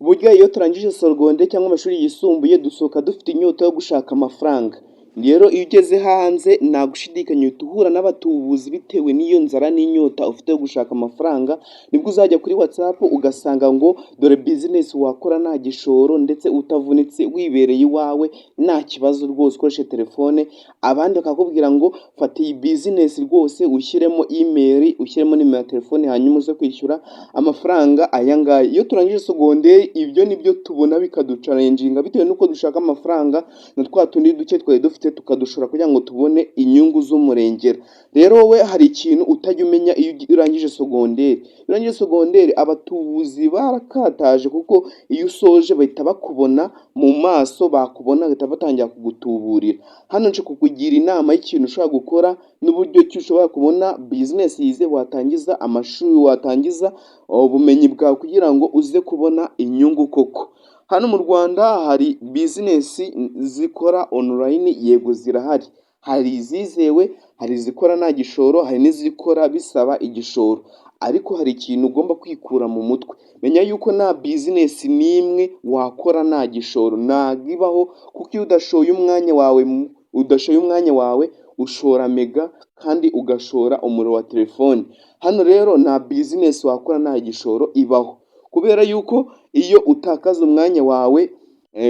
Burya iyo turangije secondaire cyangwa amashuri yisumbuye dusohoka dufite inyota yo gushaka amafaranga. Rero iyo ugeze hanze nta gushidikanya uhita uhura n'abatubuzi bitewe n'iyo nzara n'inyota ufite yo gushaka amafaranga, nibwo uzajya kuri WhatsApp ugasanga ngo dore business wakora nta gishoro ndetse utavunitse wibereye iwawe nta kibazo rwose ukoreshe telefone, abandi bakakubwira ngo fata iyi business rwose ushyiremo email, ushyiremo nimero ya telefone hanyuma uze kwishyura amafaranga aya ngaya. Iyo turangije secondaire ibyo nibyo tubona bikaducalenjinga bitewe n'uko dushaka amafaranga na twa tundi duke twari dufite tukadushora kugira ngo tubone inyungu z'umurengera. Rero wowe hari ikintu utajya umenya iyo urangije secondaire. Iyo urangije secondaire abatubuzi barakataje kuko iyo usoje bahita bakubona mu maso, bakubona bahita batangira kugutuburira. Hano nje kukugira inama y'ikintu ushobora gukora n'uburyo ki ushobora kubona business yize, watangiza amashuri, watangiza ubumenyi bwawe kugira ngo uze kubona inyungu koko. Hano mu Rwanda hari business zikora online, yego zirahari. Hari izizewe, hari izikora nta gishoro, hari n'izikora bisaba igishoro. Ariko hari ikintu ugomba kwikura mu mutwe. Menya yuko nta business n'imwe wakora nta gishoro, ntabwo ibaho kuko iyo udashoye umwanya wawe ushora mega kandi ugashora umuriro wa telefone. Hano rero nta business wakora nta gishoro ibaho, kubera yuko iyo utakaza umwanya wawe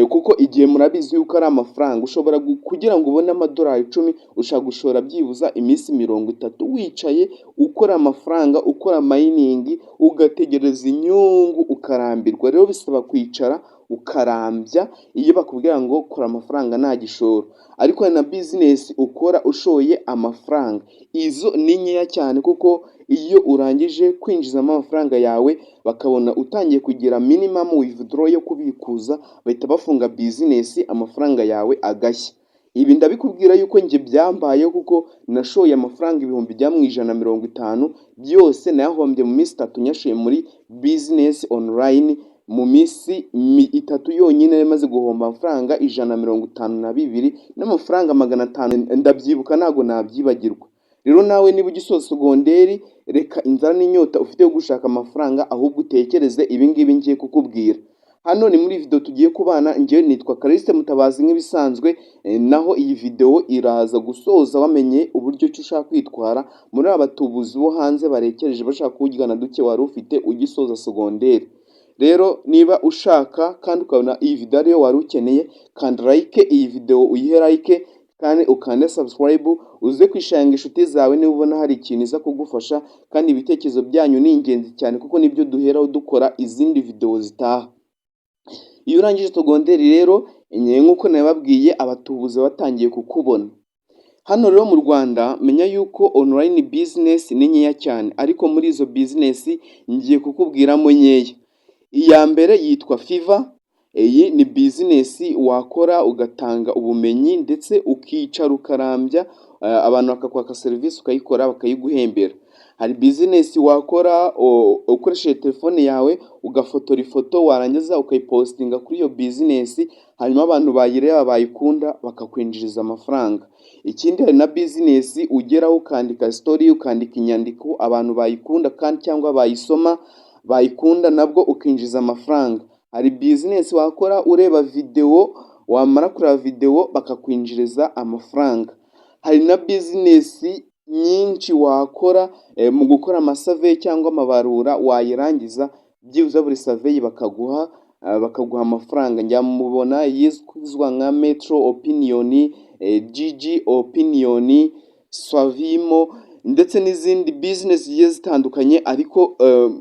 kuko igihe murabizi yuko ari amafaranga, ushobora kugira ngo ubone amadolari 10 ushaka gushora byibuza iminsi 30 wicaye ukora amafaranga, ukora mining, ugategereza inyungu ukarambirwa. Rero bisaba kwicara ukarambya iyo bakubwira ngo kora amafaranga nta gishoro. Ariko hari na business ukora ushoye amafaranga, izo ni nkeya cyane kuko iyo urangije kwinjizamo amafaranga yawe bakabona utangiye kugira minimum withdraw yo kubikuza, bahita bafunga business, amafaranga yawe agashya. Ibi ndabikubwira yuko njye byambayeho kuko nashoye amafaranga ibihumbi bya mu 150 byose nayahombye mu minsi 3 nyashoye muri business online. Mu minsi 3 yonyine maze guhomba amafaranga 152 n'amafaranga 500, ndabyibuka ntago nabyibagirwa. Rero nawe niba ugisoza secondaire, reka inzara n'inyota ufite yo gushaka amafaranga, ahubwo utekereze ibingibi ngiye kukubwira. Hano ni muri video tugiye kubana, njyewe nitwa Callixte Mutabazi nk'ibisanzwe, naho iyi video iraza gusoza wamenye uburyo ki ushaka kwitwara muri abatubuzi bo hanze barekereje bashaka kuwugana duke wari ufite ugisoza secondaire. Rero niba ushaka kandi ukabona iyi video ariyo wari ukeneye, kanda like iyi video, uyihe like kandi ukande subscribe, uze kwishanga inshuti zawe niba ubona hari ikintu iza kugufasha. Kandi ibitekerezo byanyu ni ingenzi cyane kuko nibyo duheraho dukora izindi video zitaha. Iyo urangije secondaire rero nk'uko nababwiye abatubuzi batangiye kukubona. Hano rero mu Rwanda menya yuko online business ni nkeya cyane, ariko muri izo business ngiye kukubwiramo nkeya. Iya mbere yitwa Fiverr. Iyi ni business wakora ugatanga ubumenyi ndetse ukicara ukarambya, abantu bakakwaka service ukayikora bakayiguhembera. Hari business wakora ukoresheje telefone yawe ugafotora ifoto warangiza ukayipostinga kuri iyo business, hanyuma abantu bayireba bayikunda bakakwinjiriza amafaranga. Ikindi hari na business ugeraho ukandika story, ukandika inyandiko abantu bayikunda kandi cyangwa bayisoma bayikunda, nabwo ukinjiza amafaranga. Hari business wakora ureba video, wamara kureba video bakakwinjiriza amafaranga. Hari na business nyinshi wakora mu gukora amasurvey cyangwa amabarura, wayirangiza byibuze buri survey bakaguha amafaranga. Njya mubona yizwa nka Metro Opinion, GG Opinion, Swavimo ndetse n'izindi business zigiye zitandukanye, ariko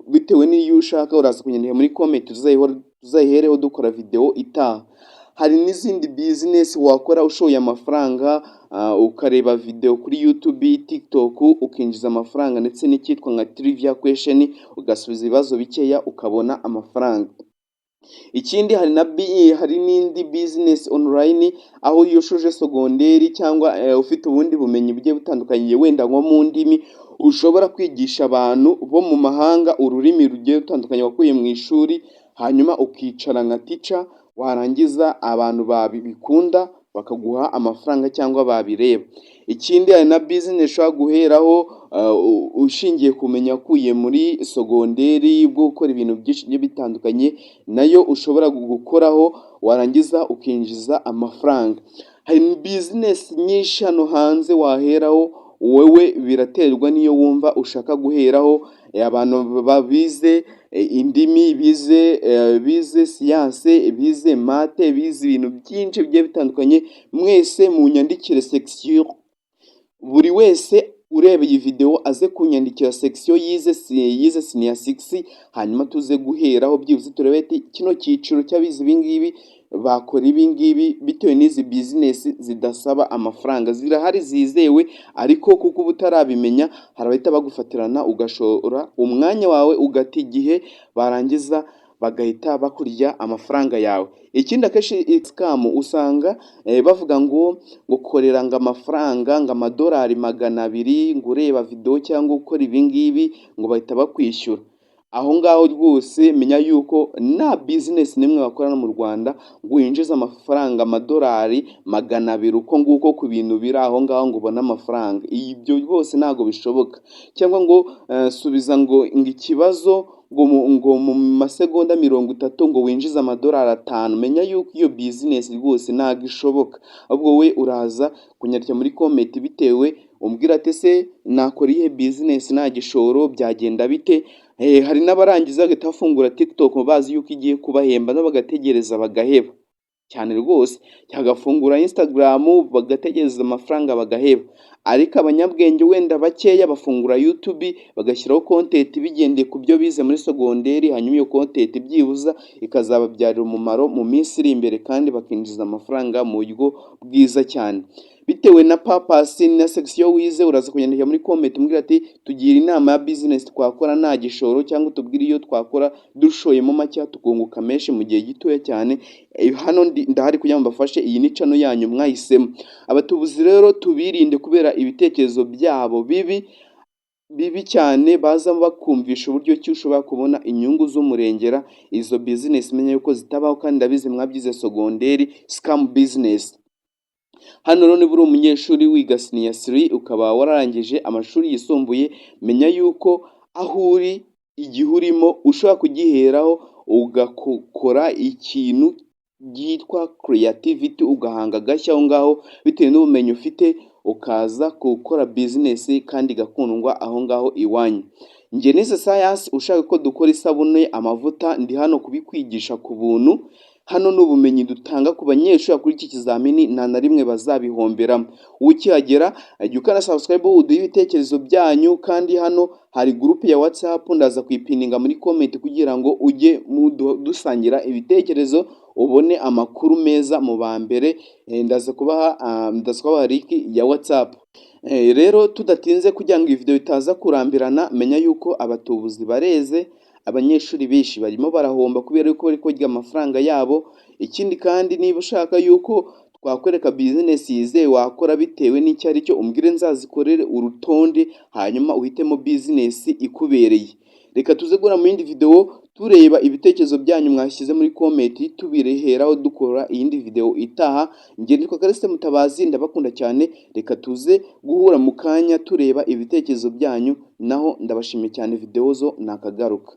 bitewe n'iyo ushaka uraza kunyandika muri comment tuzayihereho dukora video itaha. Hari n'izindi business wakora ushoye amafaranga, ukareba video kuri YouTube, TikTok ukinjiza amafaranga, ndetse n'icyitwa nka trivia question ugasubiza ibibazo bikeya ukabona amafaranga. Ikindi hari n'indi business online, aho iyo ushoje secondaire cyangwa ufite ubundi bumenyi bugiye butandukanye wenda nko mu ndimi, ushobora kwigisha abantu bo mu mahanga ururimi rugiye rutandukanye wakuye mu ishuri, hanyuma ukicara nka teacher, warangiza abantu babikunda bakaguha amafaranga cyangwa babireba. Ikindi hari na business ushobora guheraho ushingiye kumenya akuye muri sogonderi bwo gukora ibintu byinshi bigiye bitandukanye, nayo ushobora gukoraho warangiza ukinjiza amafaranga. Hari business nyinshi hano hanze waheraho, wowe biraterwa n'iyo wumva ushaka guheraho. Abantu bize indimi, bize siyanse, bize mate, bize ibintu byinshi bigiye bitandukanye, mwese munyandikire section, buri wese ureba iyi video aze kunyandikira section yize senior 6, hanyuma tuze guheraho byibuze turebe kino cyiciro cy'abize ibingibi bakora ibingibi bitewe n'izi business zidasaba amafaranga. Zirahari zizewe, ariko kuko uba utarabimenya hari abahita bagufatirana ugashora umwanya wawe ugata igihe, barangiza bagahita bakurya amafaranga yawe. Ikindi akenshi scam usanga bavuga ngo korera ngo amafaranga ngo amadolari 200 ngo ureba video cyangwa ukora ibingibi ngo bahita bakwishyura. Aho ngaho rwose menya yuko nta business nimwe bakorana mu Rwanda ngo winjize amafaranga amadolari 200 uko nguko ku bintu biri aho ngaho ngo ubone amafaranga. Ibyo rwose ntago bishoboka. Cyangwa ngo subiza ngo ikibazo ngo mu masegonda 30 ngo winjize amadolari 5. Menya yuko iyo business rwose ntago ishoboka. Ahubwo we uraza kunyarya muri comment bitewe umbwira ati se nakora ihe business nta gishoro byagenda bite. Hari n'abarangiza bagahita bafungura TikTok bazi yuko igiye kubahemba no bagategereza bagaheba cyane rwose, cyagafungura Instagram bagategereza amafaranga bagaheba. Ariko abanyabwenge wenda bakeya bafungura YouTube bagashyiraho content bigendeye ku byo bize muri sogonderi, hanyuma iyo content byibuza ikazababyarira umumaro mu minsi iri imbere kandi bakinjiza amafaranga mu buryo bwiza cyane. Bitewe na purpose na section wize uraza kunyandika muri comment umbwira ati tugira inama ya business twakora nta gishoro, cyangwa tubwire iyo twakora dushoyemo make tukunguka menshi mu gihe gitoya cyane. Hano ndahari kugira ngo mbafashe. Iyi ni channel yanyu mwahisemo. Abatubuzi rero tubirinde kubera ibitekerezo byabo bibi cyane, baza bakumvisha uburyo ki ushobora kubona inyungu z'umurengera. Izo business menya yuko zitabaho kandi ndabizi mwabyize sogonderi, scam business. Hano rero niba uri umunyeshuri wiga senior 3 ukaba wararangije amashuri yisumbuye, menya yuko aho uri igihe urimo ushobora kugiheraho ugakora ikintu byitwa creativity, ugahanga gashya aho ngaho bitewe n'ubumenyi ufite, ukaza gukora business kandi gakundwa aho ngaho iwanyu. Nge nize science, ushaka ko dukora isabune, amavuta, ndi hano kubikwigisha ku buntu. Hano n'ubumenyi dutanga ku banyeshuri kuri iki kizamini nta na rimwe bazabihomberamo. Ukihagera jya ukana subscribe uduhe ibitekerezo byanyu, kandi hano hari group ya WhatsApp ndaza kuyipininga muri comment kugira ngo ujye dusangira ibitekerezo ubone amakuru meza mu ba mbere. Ndaza kubaha link ya WhatsApp. Rero tudatinze kugira ngo iyi video itaza kurambirana, menya yuko abatubuzi bareze, abanyeshuri benshi barimo barahomba kubera yuko bari kurya amafaranga yabo. Ikindi kandi niba ushaka yuko twakwereka business yizewe wakora bitewe n'icyo ari cyo, umbwire nzazikorere urutonde hanyuma uhitemo business ikubereye. Reka tuze gura mu yindi video tureba ibitekerezo byanyu mwashyize muri comment, tubireheraho dukora iyindi video itaha. Nge ndiko Callixte Mutabazi, ndabakunda cyane. Reka tuze guhura mu kanya tureba ibitekerezo byanyu, naho ndabashimiye cyane. Video zo nakagaruka.